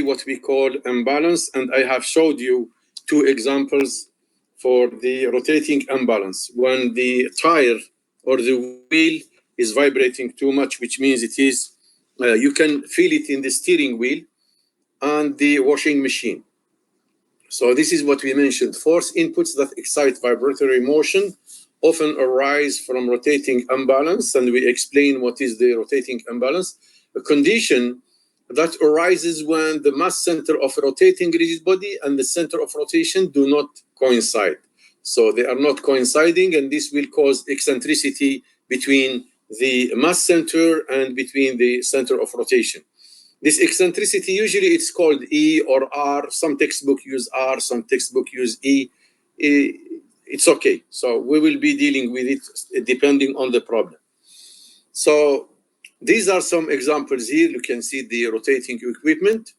what we call imbalance, and I have showed you two examples for the rotating imbalance. When the tire or the wheel is vibrating too much, which means it is, you can feel it in the steering wheel and the washing machine. So this is what we mentioned. Force inputs that excite vibratory motion often arise from rotating imbalance, and we explain what is the rotating imbalance, a condition that arises when the mass center of a rotating rigid body and the center of rotation do not coincide. So they are not coinciding, and this will cause eccentricity between the mass center and between the center of rotation. This eccentricity, usually it's called E or R. Some textbook use R, some textbook use E. It's okay. So we will be dealing with it depending on the problem. So these are some examples here. You can see the rotating equipment.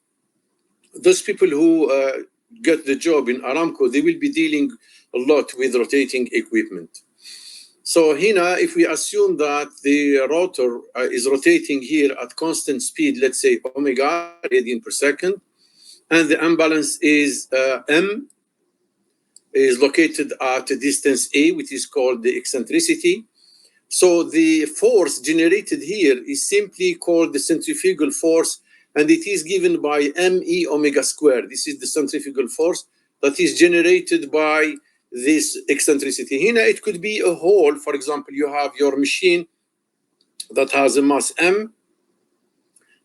Those people who get the job in Aramco, they will be dealing a lot with rotating equipment. So here, if we assume that the rotor is rotating here at constant speed, let's say omega radian per second, and the imbalance is M, is located at a distance A, which is called the eccentricity. So the force generated here is simply called the centrifugal force, and it is given by me omega squared. This is the centrifugal force that is generated by this eccentricity. Here it could be a hole. For example, you have your machine that has a mass m,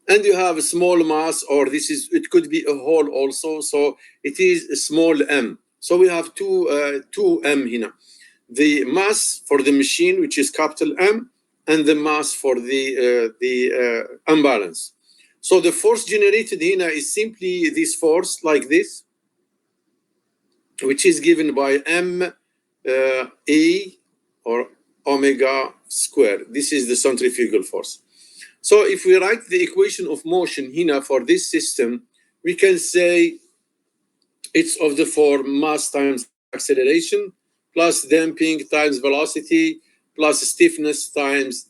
and you have a small mass, or it could be a hole also. So it is a small m. So we have two m here. The mass for the machine, which is capital M, and the mass for the imbalance. So the force generated here is simply this force like this, which is given by E or omega squared. This is the centrifugal force. So if we write the equation of motion here for this system, we can say it's of the form mass times acceleration plus damping times velocity plus stiffness times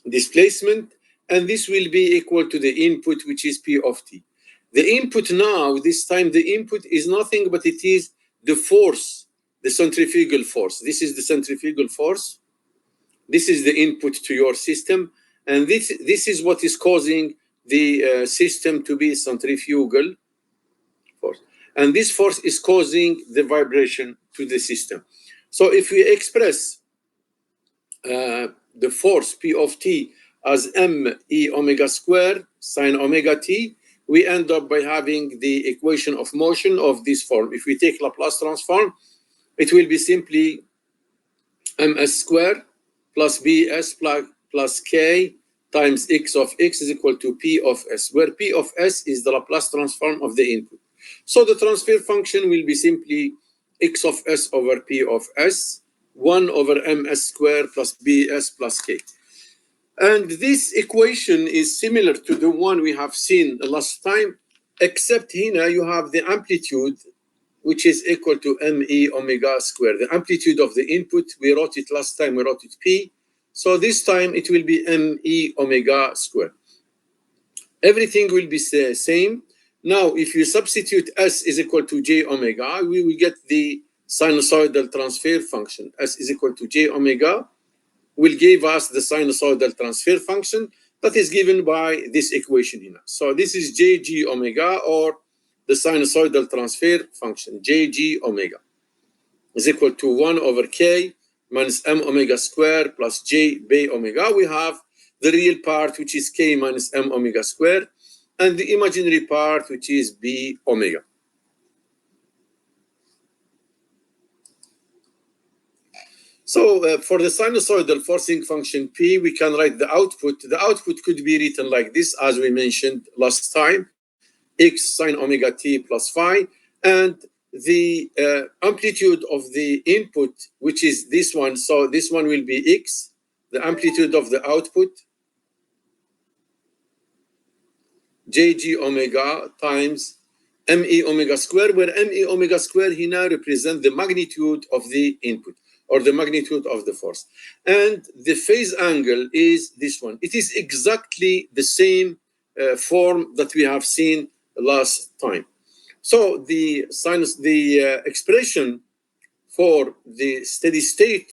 displacement, and this will be equal to the input, which is P of t. The input now, this time the input is nothing but it is the force, the centrifugal force. This is the centrifugal force. This is the input to your system, and this is what is causing the system to be centrifugal force. And this force is causing the vibration to the system. So if we express the force P of t as me omega squared sine omega t, we end up by having the equation of motion of this form. If we take Laplace transform, it will be simply ms squared plus bs plus k times x of x is equal to p of s, where p of s is the Laplace transform of the input. So the transfer function will be simply x of s over p of s, 1 over ms squared plus bs plus k. And this equation is similar to the one we have seen last time, except here you have the amplitude, which is equal to me omega squared. The amplitude of the input, we wrote it last time, we wrote it p. So this time it will be me omega squared. Everything will be the same. Now, if you substitute s is equal to j omega, we will get the sinusoidal transfer function. S is equal to j omega will give us the sinusoidal transfer function that is given by this equation here. So this is jg omega, or the sinusoidal transfer function, jg omega, is equal to 1 over k minus m omega squared plus j bay omega. We have the real part, which is k minus m omega squared, and the imaginary part, which is b omega. So for the sinusoidal forcing function P, we can write the output. The output could be written like this, as we mentioned last time, x sine omega t plus phi, and the amplitude of the input, which is this one. So this one will be x, the amplitude of the output, jg omega times me omega squared, where me omega squared here now represent the magnitude of the input, or the magnitude of the force. And the phase angle is this one. It is exactly the same form that we have seen last time. So the expression for the steady state